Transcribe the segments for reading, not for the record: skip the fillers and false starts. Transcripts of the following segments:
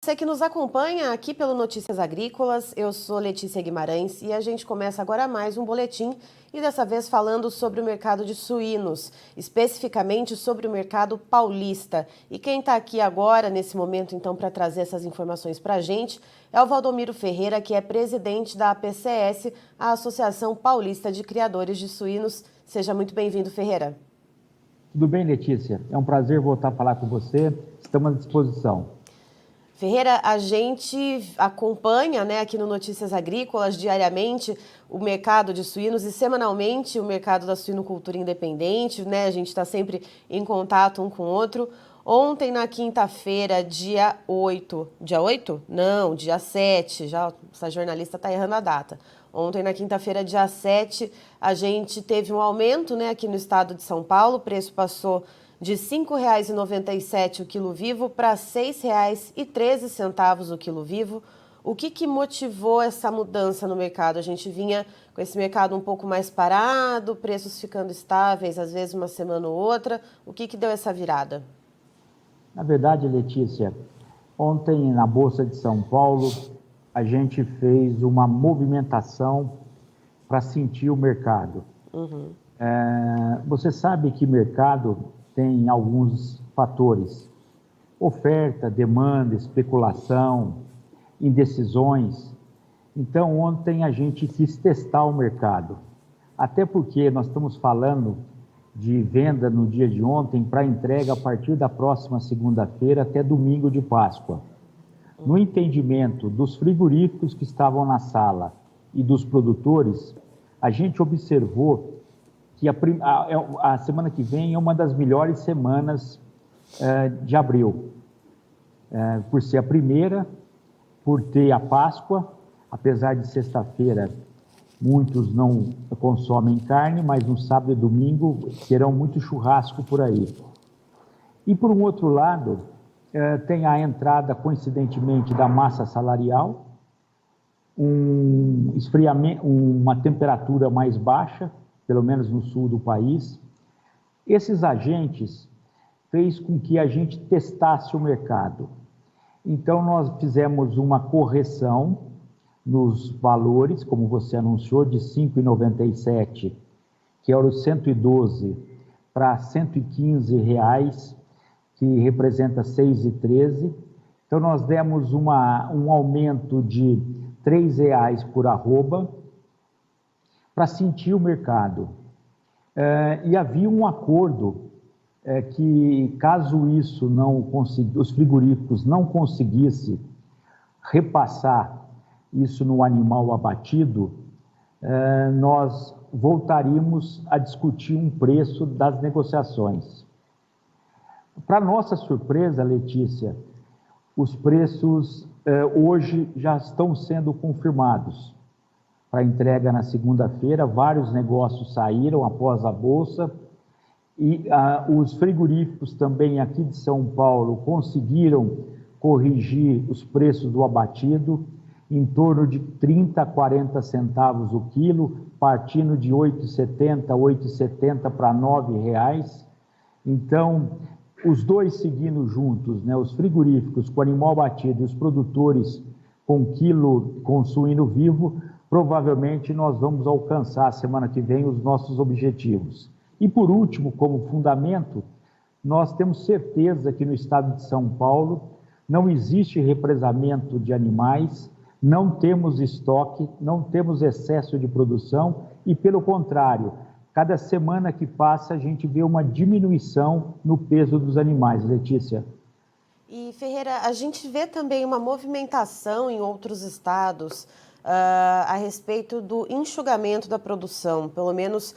Você que nos acompanha aqui pelo Notícias Agrícolas, eu sou Letícia Guimarães e a gente começa agora mais um boletim e dessa vez falando sobre o mercado de suínos, especificamente sobre o mercado paulista. E quem está aqui agora, nesse momento, então, para trazer essas informações para a gente é o Valdomiro Ferreira, que é presidente da APCS, a Associação Paulista de Criadores de Suínos. Seja muito bem-vindo, Ferreira. Tudo bem, Letícia? É um prazer voltar a falar com você. Estamos à disposição. Ferreira, a gente acompanha, aqui no Notícias Agrícolas diariamente o mercado de suínos e semanalmente o mercado da suinocultura independente, A gente está sempre em contato um com o outro. Ontem, na quinta-feira, dia 8... Dia 8? Não, dia 7. Já essa jornalista está errando a data. Ontem, na quinta-feira, dia 7, a gente teve um aumento, aqui no estado de São Paulo. O preço passou de R$ 5,97 o quilo vivo para R$ 6,13 o quilo vivo. O que motivou essa mudança no mercado? A gente vinha com esse mercado um pouco mais parado, preços ficando estáveis, às vezes uma semana ou outra. O que deu essa virada? Na verdade, Letícia, ontem na Bolsa de São Paulo, a gente fez uma movimentação para sentir o mercado. Você sabe que mercado tem alguns fatores: oferta, demanda, especulação, indecisões. Então, ontem a gente quis testar o mercado, até porque nós estamos falando de venda no dia de ontem para entrega a partir da próxima segunda-feira até domingo de Páscoa. No entendimento dos frigoríficos que estavam na sala e dos produtores, a gente observou que a semana que vem é uma das melhores semanas de abril, por ser a primeira, por ter a Páscoa. Apesar de sexta-feira muitos não consomem carne, mas no sábado e domingo terão muito churrasco por aí. E por um outro lado, tem a entrada, coincidentemente, da massa salarial, um esfriamento, uma temperatura mais baixa, pelo menos no sul do país. Esses agentes fez com que a gente testasse o mercado. Então, nós fizemos uma correção nos valores, como você anunciou, de R$ 5,97, que era o 112, para R$ 115, que representa 6,13. Então, nós demos um aumento de R$ 3 por arroba, para sentir o mercado. E havia um acordo que, caso isso os frigoríficos não conseguissem repassar isso no animal abatido, nós voltaríamos a discutir um preço das negociações. Para nossa surpresa, Letícia, os preços hoje já estão sendo confirmados para entrega na segunda-feira. Vários negócios saíram após a Bolsa e os frigoríficos também aqui de São Paulo conseguiram corrigir os preços do abatido em torno de 30 a 40 centavos o quilo, partindo de 8,70 para R$ 9,00. Então, os dois seguindo juntos, os frigoríficos com animal abatido e os produtores com suíno vivo, provavelmente nós vamos alcançar semana que vem os nossos objetivos. E por último, como fundamento, nós temos certeza que no estado de São Paulo não existe represamento de animais, não temos estoque, não temos excesso de produção e, pelo contrário, cada semana que passa a gente vê uma diminuição no peso dos animais, Letícia. E, Ferreira, a gente vê também uma movimentação em outros estados a respeito do enxugamento da produção. Pelo menos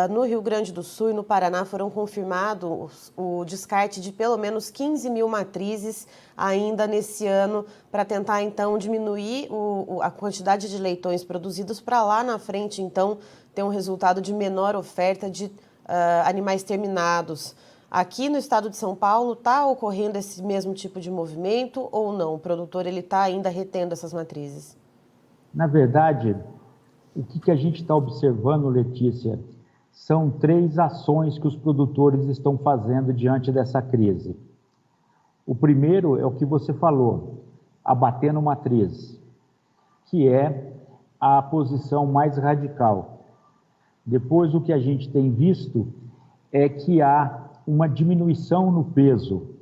no Rio Grande do Sul e no Paraná foram confirmados o descarte de pelo menos 15 mil matrizes ainda nesse ano, para tentar, então, diminuir a quantidade de leitões produzidos para lá na frente, então, ter um resultado de menor oferta de animais terminados. Aqui no estado de São Paulo está ocorrendo esse mesmo tipo de movimento ou não? O produtor está ainda retendo essas matrizes? Na verdade, o que a gente está observando, Letícia, são 3 ações que os produtores estão fazendo diante dessa crise. O primeiro é o que você falou, abatendo matriz, que é a posição mais radical. Depois, o que a gente tem visto é que há uma diminuição no peso.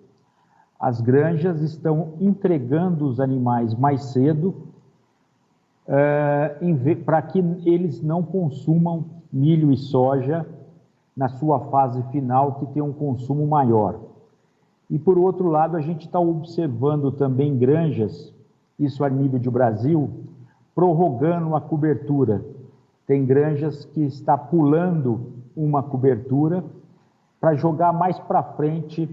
As granjas estão entregando os animais mais cedo para que eles não consumam milho e soja na sua fase final, que tem um consumo maior. E, por outro lado, a gente está observando também granjas, isso a nível de Brasil, prorrogando a cobertura. Tem granjas que está pulando uma cobertura para jogar mais para frente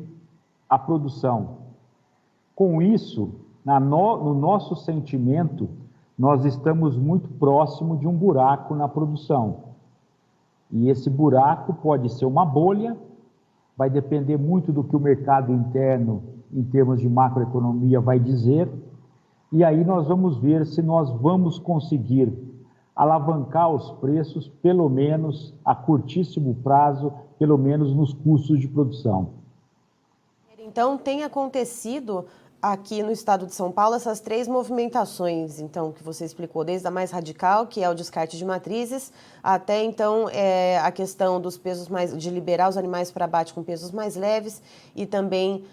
a produção. Com isso, no nosso sentimento, nós estamos muito próximo de um buraco na produção. E esse buraco pode ser uma bolha, vai depender muito do que o mercado interno, em termos de macroeconomia, vai dizer, e aí nós vamos ver se nós vamos conseguir alavancar os preços, pelo menos a curtíssimo prazo, pelo menos nos custos de produção. Então, tem acontecido aqui no estado de São Paulo essas três movimentações, então, que você explicou, desde a mais radical, que é o descarte de matrizes, até, então, a questão dos pesos de liberar os animais para abate com pesos mais leves e também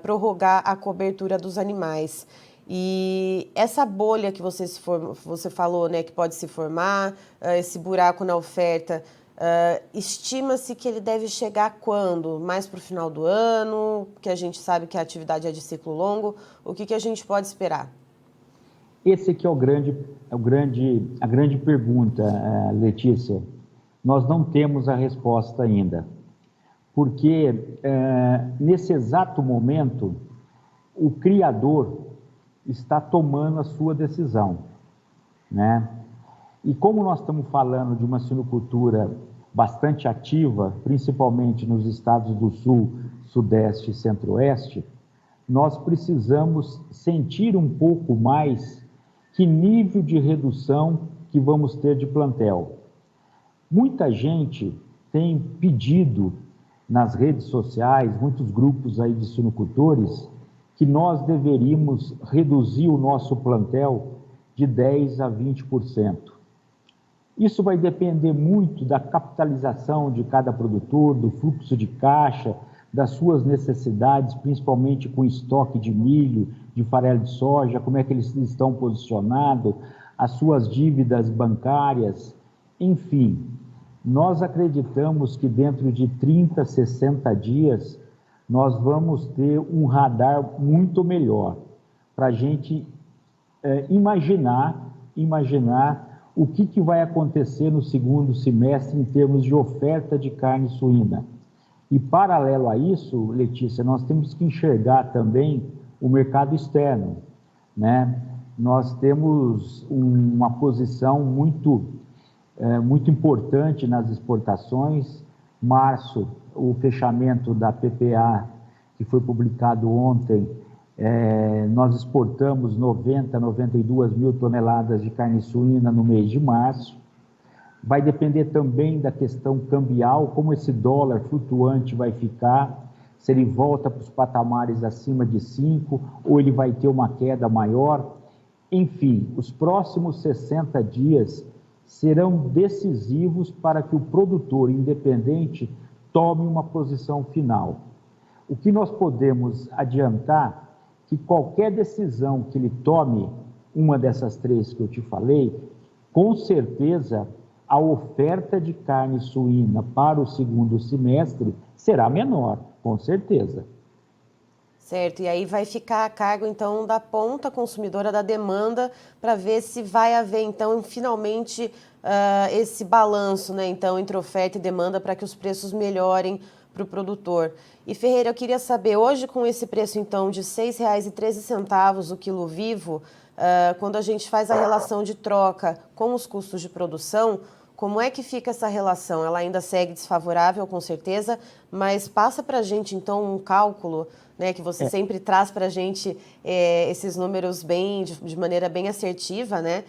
prorrogar a cobertura dos animais. E essa bolha que você falou, né, que pode se formar, esse buraco na oferta, estima-se que ele deve chegar quando? Mais para o final do ano, que a gente sabe que a atividade é de ciclo longo. O que a gente pode esperar? Esse aqui é a grande pergunta, Letícia. Nós não temos a resposta ainda, porque nesse exato momento o criador está tomando a sua decisão, né? E como nós estamos falando de uma suinocultura bastante ativa, principalmente nos estados do Sul, Sudeste e Centro-Oeste, nós precisamos sentir um pouco mais que nível de redução que vamos ter de plantel. Muita gente tem pedido nas redes sociais, muitos grupos aí de suinocultores, que nós deveríamos reduzir o nosso plantel de 10% a 20%. Isso vai depender muito da capitalização de cada produtor, do fluxo de caixa, das suas necessidades, principalmente com estoque de milho, de farelo de soja, como é que eles estão posicionados, as suas dívidas bancárias, enfim. Nós acreditamos que dentro de 30, 60 dias, nós vamos ter um radar muito melhor para a gente imaginar o que vai acontecer no segundo semestre em termos de oferta de carne suína. E, paralelo a isso, Letícia, nós temos que enxergar também o mercado externo, né? Nós temos uma posição muito importante nas exportações. Março, o fechamento da PPA, que foi publicado ontem, nós exportamos 92 mil toneladas de carne suína no mês de março. Vai depender também da questão cambial, como esse dólar flutuante vai ficar, se ele volta para os patamares acima de 5 ou ele vai ter uma queda maior. Enfim, os próximos 60 dias serão decisivos para que o produtor independente tome uma posição final. O que nós podemos adiantar que qualquer decisão que ele tome, uma dessas três que eu te falei, com certeza a oferta de carne suína para o segundo semestre será menor, com certeza. Certo, e aí vai ficar a cargo, então, da ponta consumidora, da demanda, para ver se vai haver, então, finalmente, esse balanço, né, então, entre oferta e demanda, para que os preços melhorem para o produtor. E, Ferreira, eu queria saber, hoje, com esse preço, então, de R$ 6,13 o quilo vivo, quando a gente faz a relação de troca com os custos de produção, como é que fica essa relação? Ela ainda segue desfavorável, com certeza, mas passa para a gente, então, um cálculo, né, que você sempre traz para a gente esses números de maneira bem assertiva, né?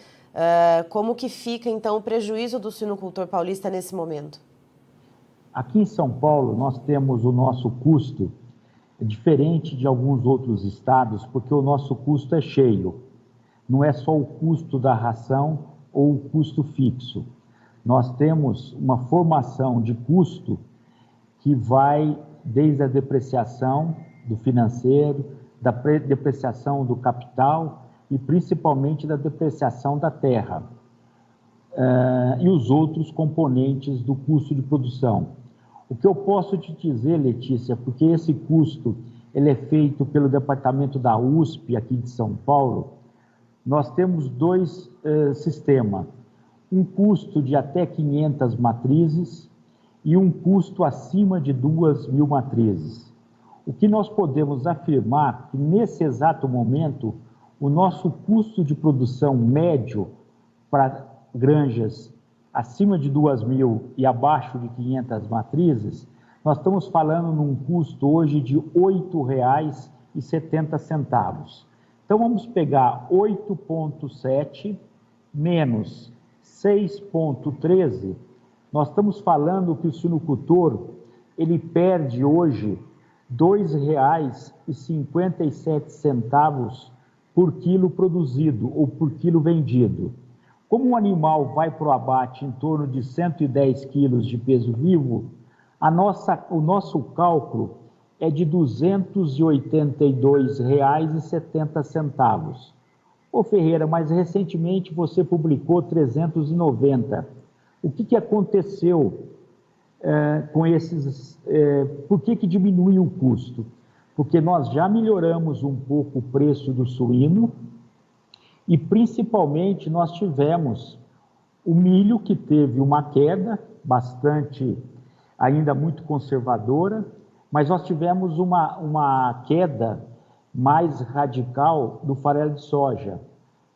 Como que fica, então, o prejuízo do suinocultor paulista nesse momento? Aqui em São Paulo, nós temos o nosso custo é diferente de alguns outros estados, porque o nosso custo é cheio. Não é só o custo da ração ou o custo fixo. Nós temos uma formação de custo que vai desde a depreciação do financeiro, da depreciação do capital e principalmente da depreciação da terra e os outros componentes do custo de produção. O que eu posso te dizer, Letícia, porque esse custo ele é feito pelo departamento da USP aqui de São Paulo, nós temos dois sistemas, um custo de até 500 matrizes e um custo acima de 2.000 matrizes. O que nós podemos afirmar que nesse exato momento, o nosso custo de produção médio para granjas acima de 2.000 e abaixo de 500 matrizes, nós estamos falando num custo hoje de R$ 8,70. Então vamos pegar 8,7 menos 6,13, nós estamos falando que o suinocultor ele perde hoje R$ 2,57 por quilo produzido ou por quilo vendido. Como o animal vai para o abate em torno de 110 quilos de peso vivo, o nosso cálculo é de R$ 282,70. Ô Ferreira, mas recentemente você publicou 390. O que aconteceu com esses... por que diminuiu o custo? Porque nós já melhoramos um pouco o preço do suíno e principalmente nós tivemos o milho que teve uma queda bastante, ainda muito conservadora, mas nós tivemos uma queda mais radical do farelo de soja,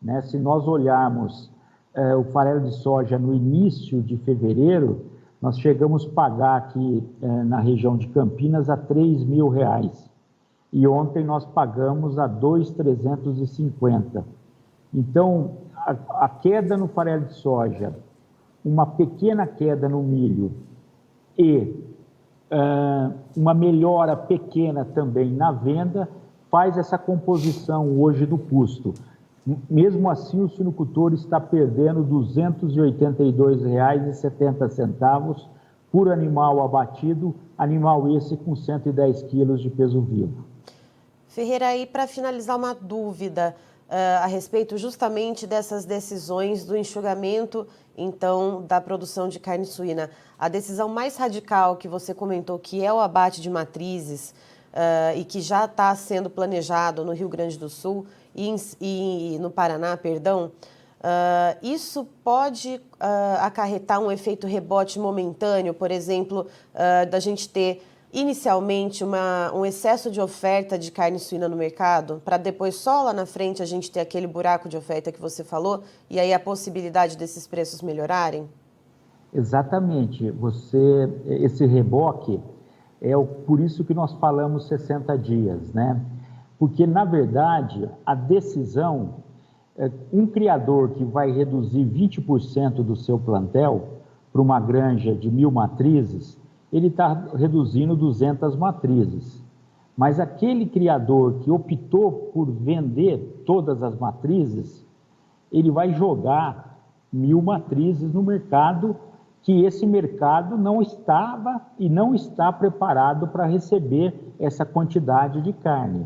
né? Se nós olharmos o farelo de soja no início de fevereiro, nós chegamos a pagar aqui na região de Campinas a R$ 3.000 e ontem nós pagamos a R$ 2.350. Então, a queda no farelo de soja, uma pequena queda no milho e uma melhora pequena também na venda, faz essa composição hoje do custo. Mesmo assim, o suinocultor está perdendo R$ 282,70 por animal abatido, animal esse com 110 quilos de peso vivo. Ferreira, aí para finalizar uma dúvida a respeito justamente dessas decisões do enxugamento, então, da produção de carne suína. A decisão mais radical que você comentou, que é o abate de matrizes, e que já está sendo planejado no Rio Grande do Sul e no Paraná, perdão, isso pode acarretar um efeito rebote momentâneo, por exemplo, da gente ter inicialmente um excesso de oferta de carne suína no mercado, para depois só lá na frente a gente ter aquele buraco de oferta que você falou, e aí a possibilidade desses preços melhorarem? Exatamente. Esse reboque por isso que nós falamos 60 dias, né? Porque, na verdade, a decisão, um criador que vai reduzir 20% do seu plantel para uma granja de 1.000 matrizes, ele está reduzindo 200 matrizes. Mas aquele criador que optou por vender todas as matrizes, ele vai jogar 1.000 matrizes no mercado, que esse mercado não estava e não está preparado para receber essa quantidade de carne.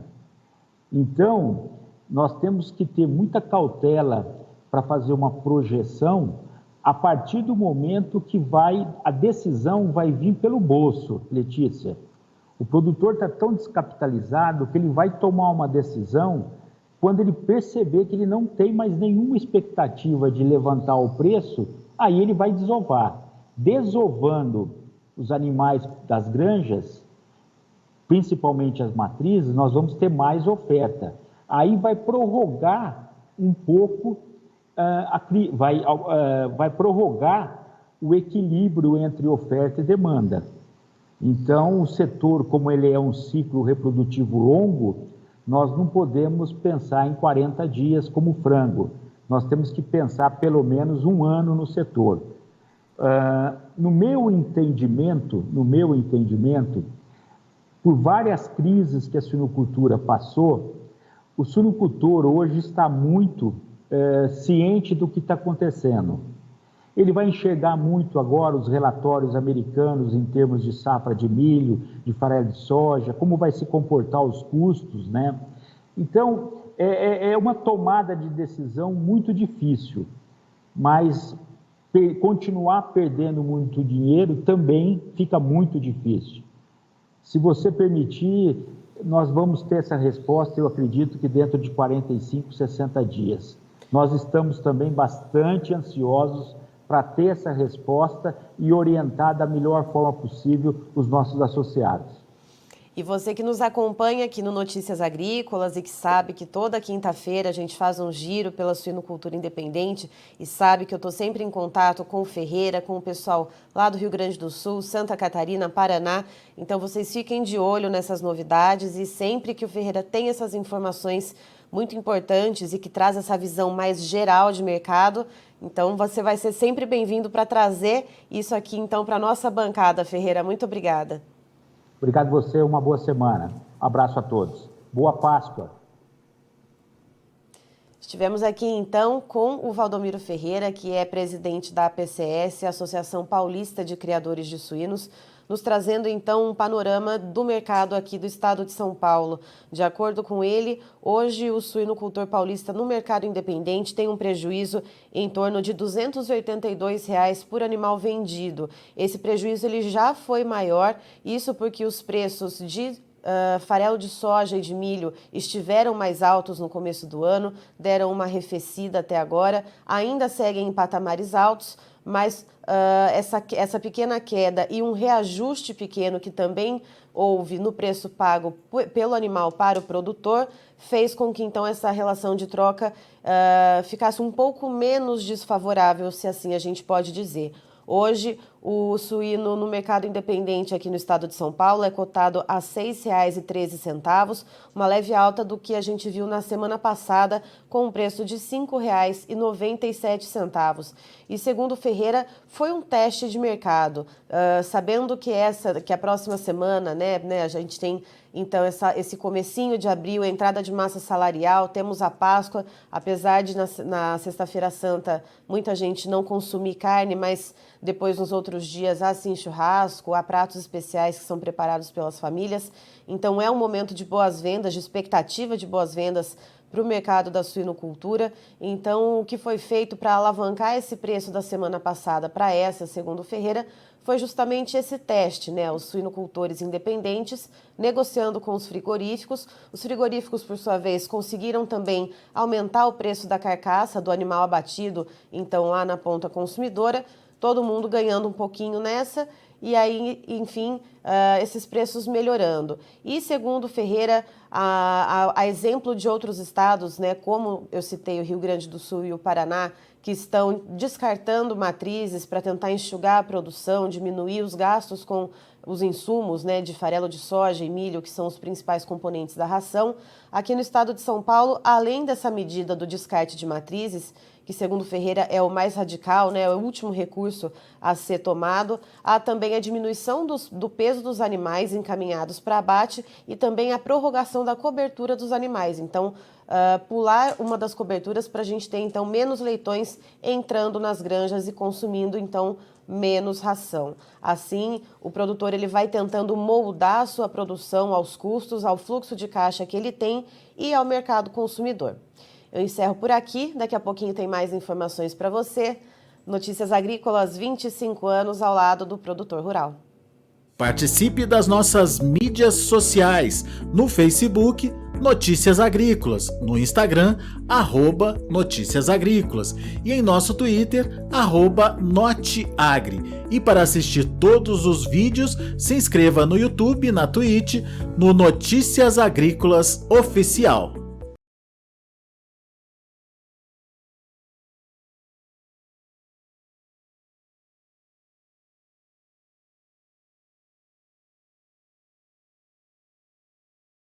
Então, nós temos que ter muita cautela para fazer uma projeção a partir do momento que a decisão vai vir pelo bolso, Letícia. O produtor está tão descapitalizado que ele vai tomar uma decisão quando ele perceber que ele não tem mais nenhuma expectativa de levantar o preço, aí ele vai desovar. Desovando os animais das granjas, principalmente as matrizes, nós vamos ter mais oferta. Aí vai prorrogar um pouco, vai prorrogar o equilíbrio entre oferta e demanda. Então, o setor, como ele é um ciclo reprodutivo longo, nós não podemos pensar em 40 dias como frango. Nós temos que pensar pelo menos um ano no setor. No meu entendimento, por várias crises que a suinocultura passou, o suinocultor hoje está muito ciente do que está acontecendo. Ele vai enxergar muito agora os relatórios americanos em termos de safra de milho, de farelo de soja, como vai se comportar os custos, né? Então, é uma tomada de decisão muito difícil, mas continuar perdendo muito dinheiro também fica muito difícil. Se você permitir, nós vamos ter essa resposta, eu acredito que dentro de 45, 60 dias. Nós estamos também bastante ansiosos para ter essa resposta e orientar da melhor forma possível os nossos associados. E você que nos acompanha aqui no Notícias Agrícolas e que sabe que toda quinta-feira a gente faz um giro pela suinocultura independente e sabe que eu estou sempre em contato com o Ferreira, com o pessoal lá do Rio Grande do Sul, Santa Catarina, Paraná. Então vocês fiquem de olho nessas novidades e sempre que o Ferreira tem essas informações muito importantes e que traz essa visão mais geral de mercado, então você vai ser sempre bem-vindo para trazer isso aqui então para a nossa bancada, Ferreira. Muito obrigada. Obrigado a você, uma boa semana. Abraço a todos. Boa Páscoa. Estivemos aqui então com o Valdomiro Ferreira, que é presidente da APCS, Associação Paulista de Criadores de Suínos, nos trazendo então um panorama do mercado aqui do estado de São Paulo. De acordo com ele, hoje o suinocultor paulista no mercado independente tem um prejuízo em torno de R$ 282 por animal vendido. Esse prejuízo ele já foi maior, isso porque os preços de farelo de soja e de milho estiveram mais altos no começo do ano, deram uma arrefecida até agora, ainda seguem em patamares altos, mas essa pequena queda e um reajuste pequeno que também houve no preço pago pelo animal para o produtor fez com que então essa relação de troca ficasse um pouco menos desfavorável, se assim a gente pode dizer. Hoje, o suíno no mercado independente aqui no estado de São Paulo é cotado a R$ 6,13, uma leve alta do que a gente viu na semana passada, com um preço de R$ 5,97. E segundo Ferreira, foi um teste de mercado, sabendo que a próxima semana, né, a gente tem então esse comecinho de abril, a entrada de massa salarial, temos a Páscoa, apesar de na Sexta-feira Santa muita gente não consumir carne, mas depois nos outros dias há sim churrasco, há pratos especiais que são preparados pelas famílias. Então é um momento de boas vendas, de expectativa de boas vendas para o mercado da suinocultura. Então, o que foi feito para alavancar esse preço da semana passada para essa, segundo Ferreira, foi justamente esse teste, né? Os suinocultores independentes negociando com os frigoríficos. Os frigoríficos, por sua vez, conseguiram também aumentar o preço da carcaça do animal abatido, então lá na ponta consumidora, todo mundo ganhando um pouquinho nessa, e aí, enfim, esses preços melhorando. E, segundo Ferreira, a exemplo de outros estados, né, como eu citei o Rio Grande do Sul e o Paraná, que estão descartando matrizes para tentar enxugar a produção, diminuir os gastos com os insumos, né, de farelo de soja e milho, que são os principais componentes da ração. Aqui no estado de São Paulo, além dessa medida do descarte de matrizes, que segundo Ferreira é o mais radical, né, é o último recurso a ser tomado, há também a diminuição do peso dos animais encaminhados para abate e também a prorrogação da cobertura dos animais. Então, pular uma das coberturas para a gente ter, então, menos leitões entrando nas granjas e consumindo, então, menos ração. Assim, o produtor ele vai tentando moldar a sua produção aos custos, ao fluxo de caixa que ele tem e ao mercado consumidor. Eu encerro por aqui, daqui a pouquinho tem mais informações para você. Notícias Agrícolas, 25 anos ao lado do produtor rural. Participe das nossas mídias sociais, no Facebook, Notícias Agrícolas, no Instagram, @Notícias Agrícolas e em nosso Twitter, @Noteagri. E para assistir todos os vídeos, se inscreva no YouTube, na Twitch, no Notícias Agrícolas Oficial.